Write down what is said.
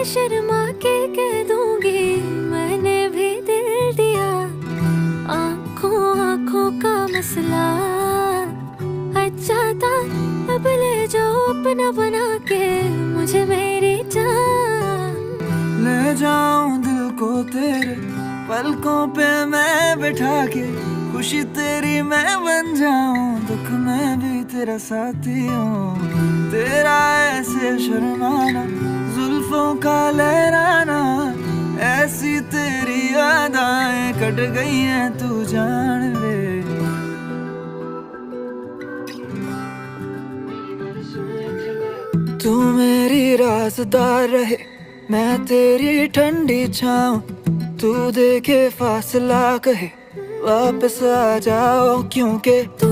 शर्मा के कह दूंगी मैंने भी दिल दिया। आंखों आंखों का मसला अच्छा था, अब ले जाओ अपना बना के मुझे मेरी जान। ले जाऊं दिल को तेरे पलकों पे मैं बिठा के, खुशी तेरी मैं बन जाऊं, दुख में भी तेरा साथी हूँ। तेरा ऐसे शर्माना, जुल्फों का लहराना, ऐसी तेरी यादें कट गई हैं तू जान ले। तू मेरी राज़दार रहे, मैं तेरी ठंडी छाँव, तू देखे फासला कहे वापस आ जाओ, क्योंकि तू